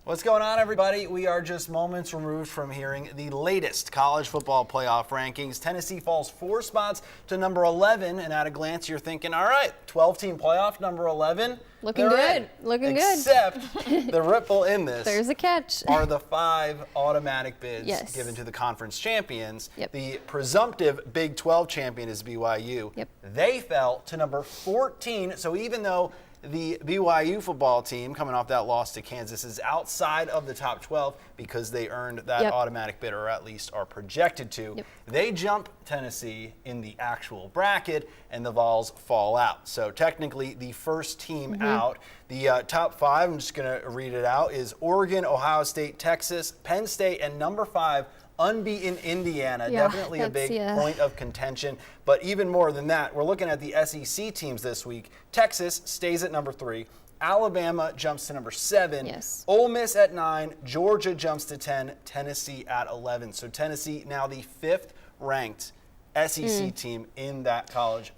What's going on, everybody? We are just moments removed from hearing the latest college football playoff rankings. Tennessee falls 4 spots to number 11, and at a glance, you're thinking, all right, 12-team playoff, number 11. Looking good. Looking good. Except the ripple in this. There's a catch. Are the 5 automatic bids given to the conference champions. Yep. The presumptive Big 12 champion is BYU. Yep. They fell to number 14. So even though the BYU football team, coming off that loss to Kansas, is outside of the top 12 because they earned that automatic bid, or at least are projected to. They jump Tennessee in the actual bracket, and the Vols fall out. So technically, the first team out. The top 5, I'm just going to read it out, is Oregon, Ohio State, Texas, Penn State, and number 5, unbeaten Indiana. Definitely a big point of contention. But even more than that, we're looking at the SEC teams this week. Texas stays at number 3. Alabama jumps to number 7. Ole Miss at 9. Georgia jumps to 10. Tennessee at 11. So Tennessee now the 5th ranked SEC team in that college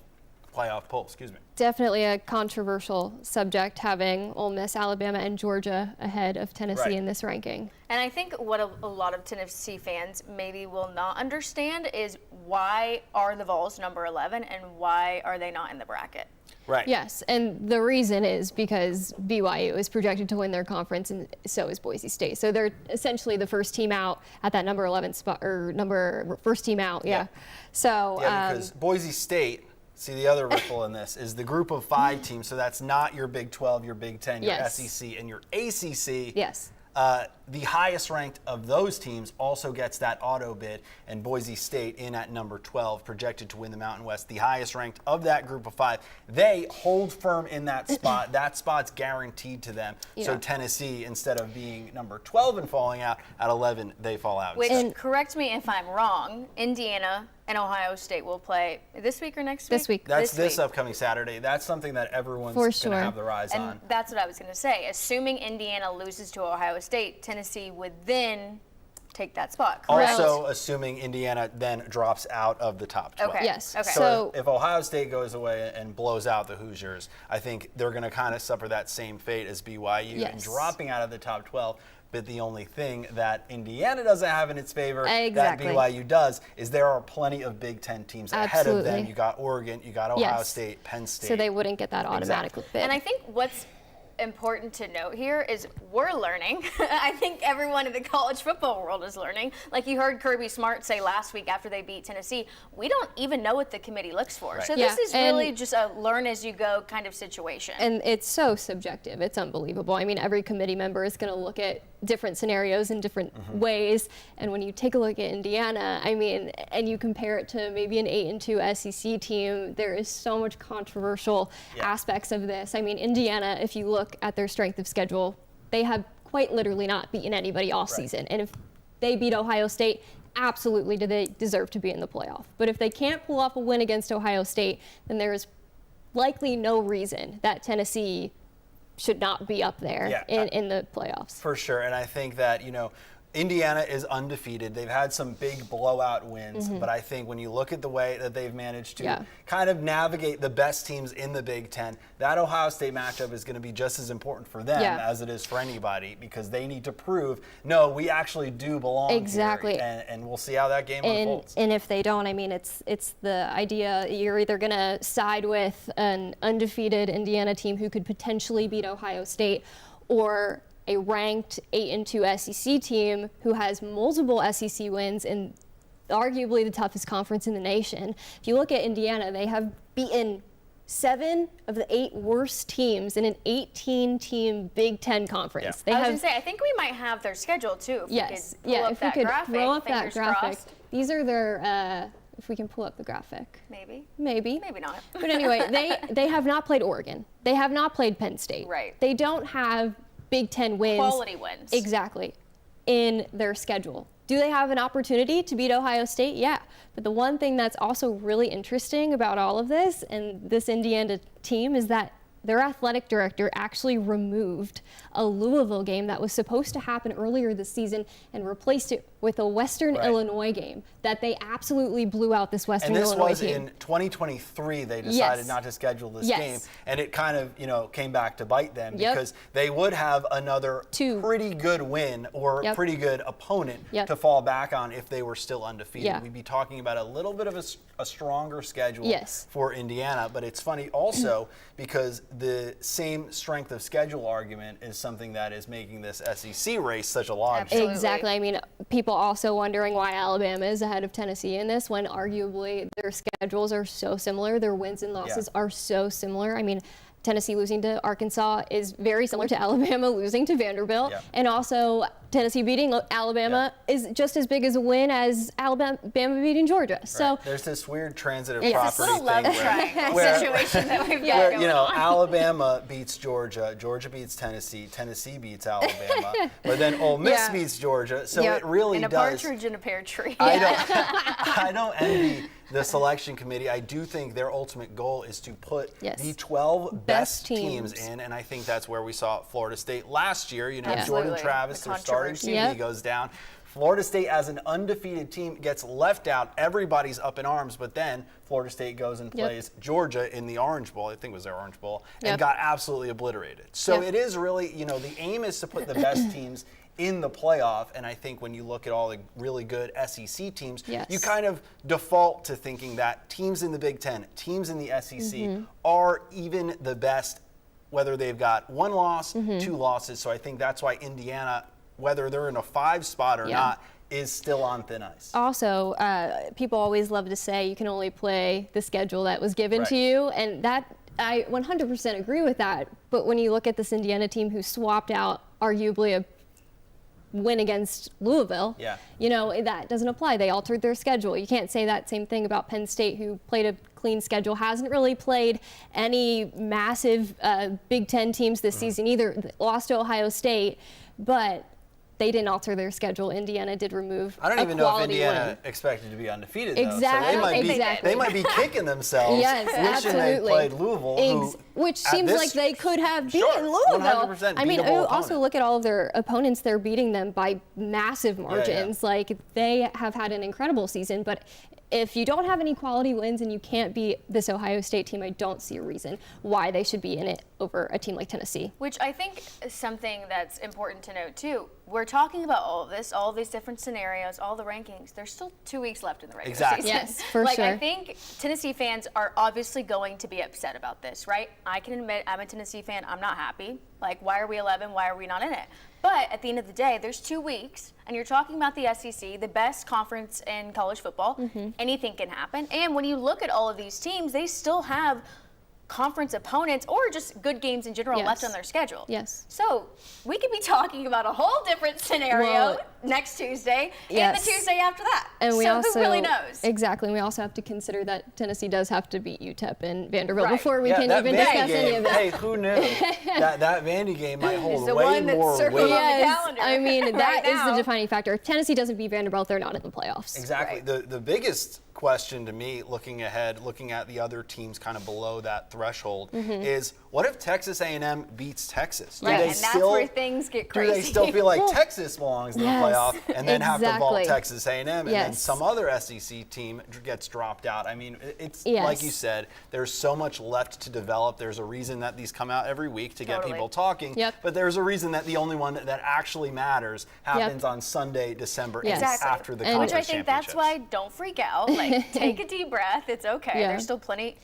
playoff poll. Definitely a controversial subject, having Ole Miss, Alabama, and Georgia ahead of Tennessee in this ranking. And I think what a lot of Tennessee fans maybe will not understand is why are the Vols number 11 and why are they not in the bracket? Right. Yes, and the reason is because BYU is projected to win their conference, and so is Boise State. So they're essentially the first team out at that number 11 spot, or first team out. So because Boise State, see, the other ripple in this is the group of 5 teams. So that's not your Big 12, your Big 10, your SEC, and your ACC. The highest ranked of those teams also gets that auto bid, and Boise State in at number 12, projected to win the Mountain West. The highest ranked of that group of 5, they hold firm in that spot. That spot's guaranteed to them. So Tennessee, instead of being number 12 and falling out, at 11, they fall out. Which, correct me if I'm wrong, Indiana and Ohio State will play this week or next week? This week. That's this upcoming Saturday. That's something that everyone's going to have their eyes on. And that's what I was going to say. Assuming Indiana loses to Ohio State, Tennessee would then take that spot, correct? Also, assuming Indiana then drops out of the top 12. Okay. So if Ohio State goes away and blows out the Hoosiers, I think they're going to kind of suffer that same fate as BYU and dropping out of the top 12. But the only thing that Indiana doesn't have in its favor that BYU does is there are plenty of Big 10 teams ahead of them. You got Oregon, you got Ohio State, Penn State. So they wouldn't get that automatic bid. And I think what's important to note here is we're learning. I think everyone in the college football world is learning. Like you heard Kirby Smart say last week after they beat Tennessee, we don't even know what the committee looks for. So this is really just a learn as you go kind of situation. And it's so subjective. It's unbelievable. I mean, every committee member is going to look at different scenarios in different ways. And when you take a look at Indiana, I mean, and you compare it to maybe an 8-2 SEC team, there is so much controversial aspects of this. I mean, Indiana, if you look at their strength of schedule, they have quite literally not beaten anybody all season. And if they beat Ohio State, absolutely do they deserve to be in the playoff. But if they can't pull off a win against Ohio State, then there is likely no reason that Tennessee should not be up there in the playoffs. For sure. And I think that, Indiana is undefeated. They've had some big blowout wins, but I think when you look at the way that they've managed to kind of navigate the best teams in the Big 10, that Ohio State matchup is going to be just as important for them as it is for anybody, because they need to prove, no, we actually do belong here, and we'll see how that game unfolds. And if they don't, I mean, it's the idea you're either going to side with an undefeated Indiana team who could potentially beat Ohio State, or a ranked 8-2 SEC team who has multiple SEC wins in arguably the toughest conference in the nation. If you look at Indiana, they have beaten 7 of the 8 worst teams in an 18-team Big 10 conference. I was going to say, I think we might have their schedule too. If we could if we could throw up that graphic. These are their, if we can pull up the graphic. Maybe not. But anyway, they have not played Oregon. They have not played Penn State. They don't have Big 10 wins. Quality wins. Exactly. In their schedule. Do they have an opportunity to beat Ohio State? Yeah. But the one thing that's also really interesting about all of this and this Indiana team is that their athletic director actually removed a Louisville game that was supposed to happen earlier this season and replaced it with a Western Right. Illinois game that they absolutely blew out this Western And this Illinois was team. in 2023 they decided Yes. not to schedule this Yes. game, and it kind of, came back to bite them Yep. because they would have another Two. pretty good win or Yep. pretty good opponent Yep. to fall back on if they were still undefeated. Yeah. We'd be talking about a little bit of a stronger schedule Yes. for Indiana, but it's funny also because the same strength of schedule argument is something that is making this SEC race such a log jam. Absolutely. Exactly. I mean, people also wondering why Alabama is ahead of Tennessee in this when arguably their schedules are so similar. Their wins and losses are so similar. I mean, Tennessee losing to Arkansas is very similar to Alabama losing to Vanderbilt. Yeah. And also Tennessee beating Alabama is just as big as a win as Alabama beating Georgia. So Right. There's this weird transitive It's This property little love thing triangle situation that we've got where, going on. Alabama beats Georgia, Georgia beats Tennessee, Tennessee beats Alabama, but then Ole Miss Yeah. beats Georgia. So Yep. it really and a does. partridge in a pear tree. I don't envy the selection committee. I do think their ultimate goal is to put Yes. the 12 best teams teams. in, and I think that's where we saw Florida State last year. Yeah. Jordan Absolutely. Travis, The their starting controversy. QB, Yep. goes down. Florida State, as an undefeated team, gets left out. Everybody's up in arms, but then Florida State goes and Yep. plays Georgia in the Orange Bowl. I think it was their Orange Bowl, and Yep. got absolutely obliterated. So Yep. it is really, the aim is to put the best teams in the playoff, and I think when you look at all the really good SEC teams, Yes. you kind of default to thinking that teams in the Big Ten, teams in the SEC Mm-hmm. are even the best, whether they've got one loss, Mm-hmm. 2 losses. So I think that's why Indiana, whether they're in a 5 spot or Yeah. not, is still on thin ice. also, people always love to say you can only play the schedule that was given to Right. you, and that I 100% agree with that. But when you look at this Indiana team who swapped out arguably a win against Louisville, Yeah. that doesn't apply. They altered their schedule. You can't say that same thing about Penn State, who played a clean schedule, hasn't really played any massive Big Ten teams this season either. Lost to Ohio State, but they didn't alter their schedule. Indiana did remove I don't a even know if quality Indiana win. expected to be undefeated, though. Exactly, So exactly. they might be kicking themselves Yes, wishing they absolutely. played Louisville, which at seems this- like they could have beaten Sure, Louisville. 100% I mean, beatable also opponent. look at all of their opponents. They're beating them by massive margins. Like, they have had an incredible season, but if you don't have any quality wins and you can't beat this Ohio State team, I don't see a reason why they should be in it over a team like Tennessee. Which I think is something that's important to note too. We're talking about all of this, all of these different scenarios, all the rankings. There's still 2 weeks left in the regular Exactly. season. Yes, for I sure. think Tennessee fans are obviously going to be upset about this, right? I can admit I'm a Tennessee fan. I'm not happy. Like, why are we 11? Why are we not in it? But at the end of the day, there's 2 weeks, and you're talking about the SEC, the best conference in college football. Mm-hmm. Anything can happen. And when you look at all of these teams, they still have conference opponents or just good games in general Yes. left on their schedule. Yes. So we could be talking about a whole different scenario Well, next Tuesday and yes. the Tuesday after that. And we so also, who really knows? Exactly. And we also have to consider that Tennessee does have to beat UTEP and Vanderbilt Right. before we Yeah, can that even Vandy discuss game, any of this. Hey, who knew? that Vandy game might hold the way one that's more circled weight. on the Yes, calendar I mean, right that is the now. defining factor. If Tennessee doesn't beat Vanderbilt, they're not in the playoffs. Exactly. Right. The biggest question to me, looking ahead, looking at the other teams kind of below that threshold, is what if Texas A&M beats Texas? Right, and that's where things get Do they crazy. still feel like Texas belongs in the Yes, playoff and then have to vault exactly. Texas A&M and then Yes. some other SEC team gets dropped out? I mean, it's Yes. like you said, there's so much left to develop. There's a reason that these come out every week to get Totally. people talking. Yep. But there's a reason that the only one that actually matters happens on Sunday, December 8th Yes. Exactly. after the And- conference Which I think that's why championships. don't freak out. Like, take a deep breath. It's okay. Yeah. There's still plenty.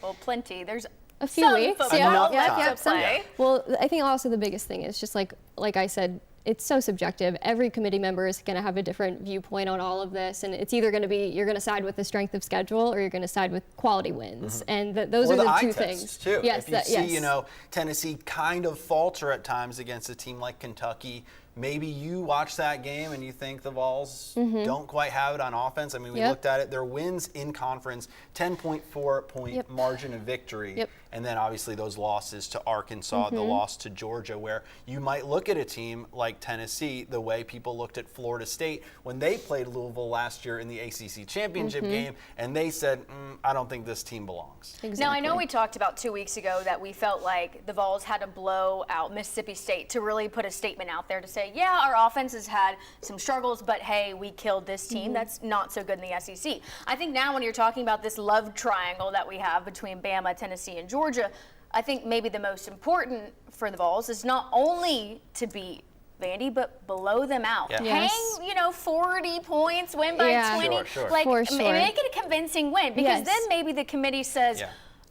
There's A few some weeks, football yeah. left Enough to time. play. Well, I think also the biggest thing is just like I said, it's so subjective. Every committee member is going to have a different viewpoint on all of this, and it's either going to be you're going to side with the strength of schedule or you're going to side with quality wins, and those Or are the eye two tests, things. too. Yes, if you see, yes. Tennessee kind of falter at times against a team like Kentucky, maybe you watch that game and you think the Vols don't quite have it on offense. I mean, we Yep. looked at it. Their wins in conference, 10.4-point Yep. margin of victory. Yep. And then obviously those losses to Arkansas, the loss to Georgia, where you might look at a team like Tennessee the way people looked at Florida State when they played Louisville last year in the ACC championship game, and they said, I don't think this team belongs. Exactly. Now, I know we talked about 2 weeks ago that we felt like the Vols had to blow out Mississippi State to really put a statement out there to say, say, yeah, our offense has had some struggles, but hey, we killed this team that's not so good in the SEC. I think now when you're talking about this love triangle that we have between Bama, Tennessee, and Georgia, I think maybe the most important for the Vols is not only to beat Vandy, but blow them out. Yeah. Yes. Hang, 40 points, win by 20. Sure. Like, For sure. make it a convincing win, because then maybe the committee says,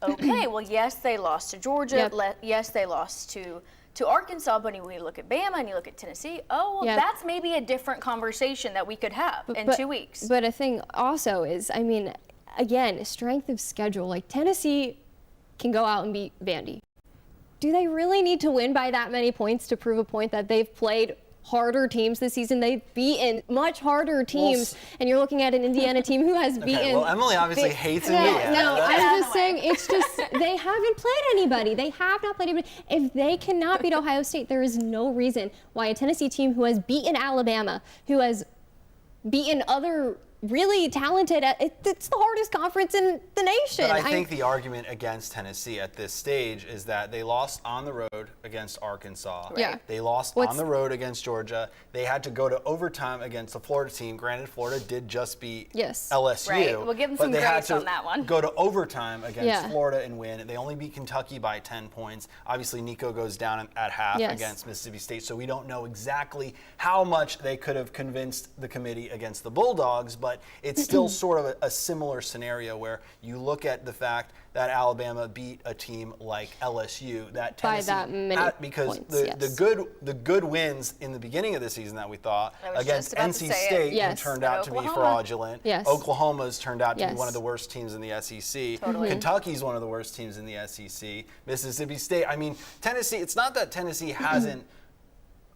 okay, well, yes, they lost to Georgia. Yes, they lost to Arkansas, but when you look at Bama and you look at Tennessee, that's maybe a different conversation that we could have in 2 weeks. But a thing also is, I mean, again, strength of schedule. Like, Tennessee can go out and beat Vandy. Do they really need to win by that many points to prove a point that they've played harder teams this season? They've beaten much harder teams, and you're looking at an Indiana team who has beaten. Okay, well, Emily obviously hates Indiana. No, I'm just saying, it's just, they haven't played anybody. They have not played anybody. If they cannot beat Ohio State, there is no reason why a Tennessee team who has beaten Alabama, who has beaten other really talented, it's the hardest conference in the nation. But I think the argument against Tennessee at this stage is that they lost on the road against Arkansas. Yeah. They lost on the road against Georgia. They had to go to overtime against the Florida team. Granted, Florida did just beat LSU. Right. We'll give them some grace on that one. Go to overtime against Florida and win. They only beat Kentucky by 10 points. Obviously, Nico goes down at half against Mississippi State, so we don't know exactly how much they could have convinced the committee against the Bulldogs, but it's still sort of a similar scenario where you look at the fact that Alabama beat a team like LSU, that Tennessee, by that many because points, the good wins in the beginning of the season that we thought against NC State, who turned out to be fraudulent. Oklahoma's turned out to be one of the worst teams in the SEC. Kentucky's one of the worst teams in the SEC. Mississippi State. I mean, Tennessee. It's not that Tennessee hasn't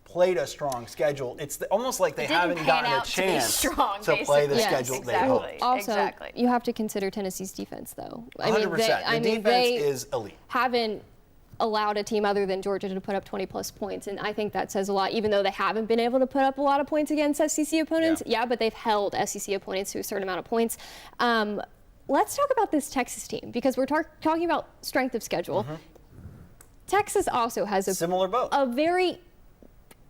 played a strong schedule. It's almost like they haven't gotten a chance to play the schedule they hoped. Also, you have to consider Tennessee's defense, though. 100%. The defense is elite. Haven't allowed a team other than Georgia to put up 20-plus points, and I think that says a lot, even though they haven't been able to put up a lot of points against SEC opponents. But they've held SEC opponents to a certain amount of points. Let's talk about this Texas team, because we're talking about strength of schedule. Texas also has a similar boat. A very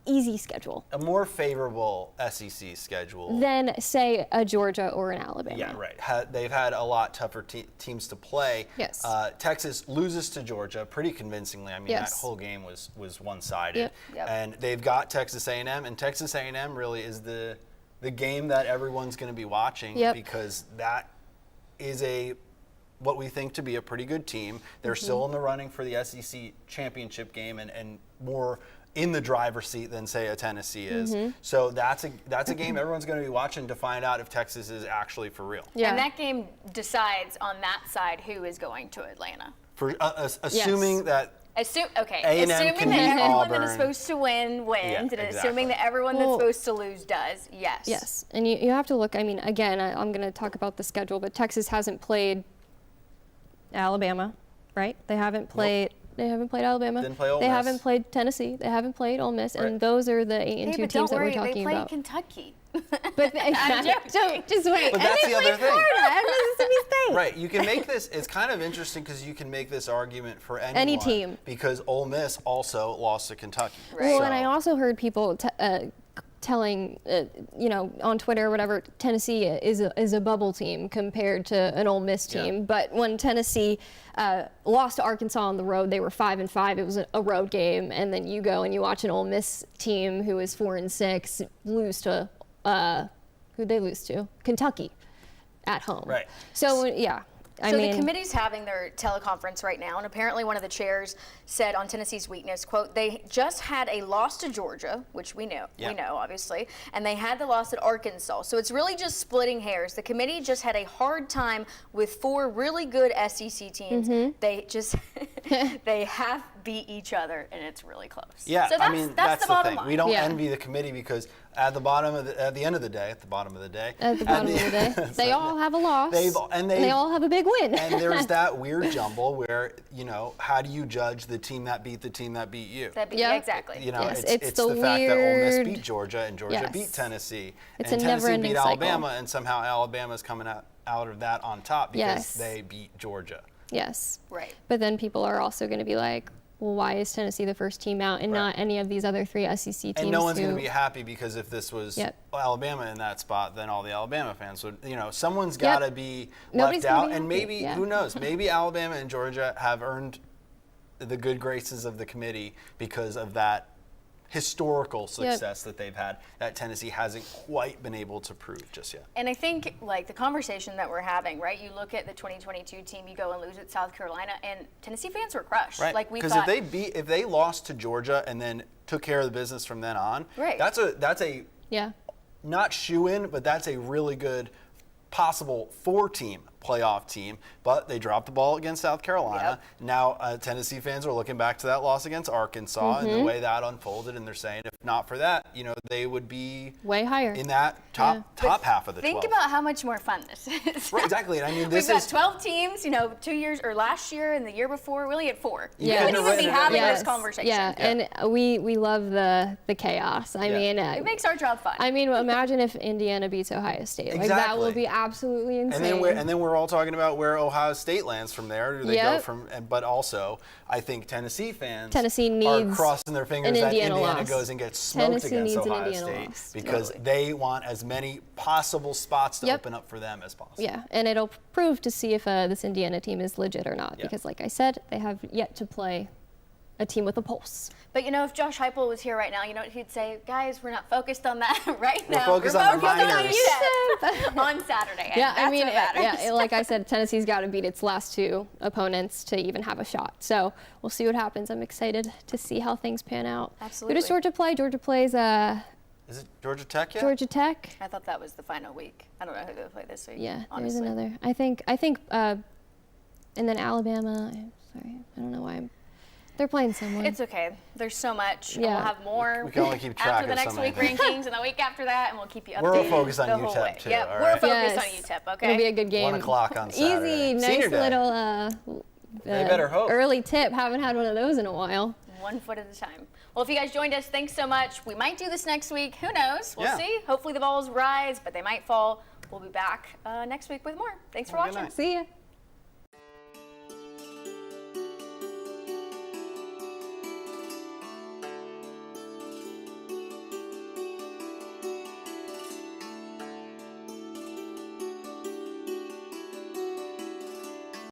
easy schedule. A more favorable SEC schedule than, say, a Georgia or an Alabama. Yeah, right. They've had a lot tougher teams to play. Yes. Texas loses to Georgia pretty convincingly. I mean, that whole game was one-sided. And they've got Texas A&M, and Texas A&M really is the game that everyone's going to be watching because that is what we think to be a pretty good team. They're still in the running for the SEC championship game and more in the driver's seat than, say, a Tennessee is. So that's a game everyone's going to be watching to find out if Texas is actually for real. And that game decides on that side who is going to Atlanta. For assuming that assuming A&M that can beat everyone Auburn. that is supposed to win wins, and assuming that everyone that's supposed to lose does. Yes, and you have to look. I mean, again, I'm going to talk about the schedule, but Texas hasn't played Alabama, right? They haven't played. They haven't played Alabama. Didn't play Ole Miss. They haven't played Tennessee. They haven't played Ole Miss, and those are the 8-2 teams that we're talking about. They played Kentucky. But just wait. But that's the other thing. Florida and Mississippi State. Right. You can make this. It's kind of interesting because you can make this argument for anyone, any team, because Ole Miss also lost to Kentucky. Well, and I also heard people telling, on Twitter or whatever, Tennessee is a bubble team compared to an Ole Miss team. But when Tennessee lost to Arkansas on the road, they were 5-5. It was a road game, and then you go and you watch an Ole Miss team who is 4-6 lose to who'd they lose to? Kentucky at home. Right. So yeah. So the committee's having their teleconference right now, and apparently one of the chairs said on Tennessee's weakness, quote, they just had a loss to Georgia, which we know, obviously, and they had the loss at Arkansas. So it's really just splitting hairs. The committee just had a hard time with 4 really good SEC teams. They just, they half beat each other, and it's really close. Yeah, so that's the bottom thing. line. We don't envy the committee because at the end of the day, they all have a loss. They all have a big win. And there's that weird jumble where, how do you judge the team that beat the team that beat you? Exactly. It's the fact that Ole Miss beat Georgia and Georgia beat Tennessee. It's and a Tennessee never-ending beat Alabama, cycle. and somehow Alabama's coming out of that on top because they beat Georgia. Yes. Right. But then people are also going to be like, well, why is Tennessee the first team out and not any of these other 3 SEC teams? And no one's going to be happy, because if this was Yep. Alabama in that spot, then all the Alabama fans would, someone's got to be Nobody's left gonna out. be And happy. maybe, Yeah. who knows, maybe Alabama and Georgia have earned the good graces of the committee because of that historical success that they've had that Tennessee hasn't quite been able to prove just yet. And I think, like, the conversation that we're having, right? You look at the 2022 team, you go and lose at South Carolina, and Tennessee fans were crushed. Right. Like, we Because thought, if they lost to Georgia and then took care of the business from then on, Right. that's a Yeah. not shoe-in, but that's a really good possible 4-team playoff team. But they dropped the ball against South Carolina. Yep. Now Tennessee fans are looking back to that loss against Arkansas and the way that unfolded, and they're saying if not for that, they would be Way higher. in that top half of the 12. think about how much more fun this is. Right, exactly. And I mean, this We've got is 12 teams, 2 years, or last year and the year before, we only had 4. You We couldn't wouldn't have even be written it having down. this conversation. Yeah, and we love the chaos. I mean, It makes our job fun. I mean, imagine if Indiana beats Ohio State. Like, that will Exactly. be absolutely insane. And then we're all talking about where Ohio State lands from there. Do they go Yep. from? But also, I think Tennessee fans Tennessee are needs crossing their fingers an that Indiana Indiana loss. goes and gets smoked Tennessee against needs an Ohio Indiana State loss, because totally. they want as many possible spots to Yep. open up for them as possible. Yeah, and it'll prove to see if this Indiana team is legit or not. Yeah. Because, like I said, they have yet to play a team with a pulse. But if Josh Heupel was here right now, you know what he'd say? Guys, we're not focused on that right We're now. focused we're on the focused on minors." UTEP on Saturday. And Yeah, that's I mean, what matters. yeah, like I said, Tennessee's got to beat its last 2 opponents to even have a shot. So we'll see what happens. I'm excited to see how things pan out. Absolutely. Who does Georgia play? Georgia plays Is it Georgia Tech yet? Georgia Tech. I thought that was the final week. I don't know who they play this week. Yeah, honestly. there's another. I think, and then Alabama. I'm sorry, I don't know why they're playing someone. It's okay. There's so much. And Yeah. we'll have more We can only keep track after the of next so many week things. rankings and the week after that, and we'll keep you updated. We're all focused on the whole UTEP way. too, Yeah, all we're right? focused Yes. on UTEP. Okay. It'll be a good game. 1 o'clock on Saturday. Easy, Senior nice day. little They better hope. early tip. Haven't had one of those in a while. 1 foot at a time. Well, if you guys joined us, thanks so much. We might do this next week. Who knows? We'll Yeah. see. Hopefully the Vols rise, but they might fall. We'll be back next week with more. Thanks for Well, good watching. night. See ya.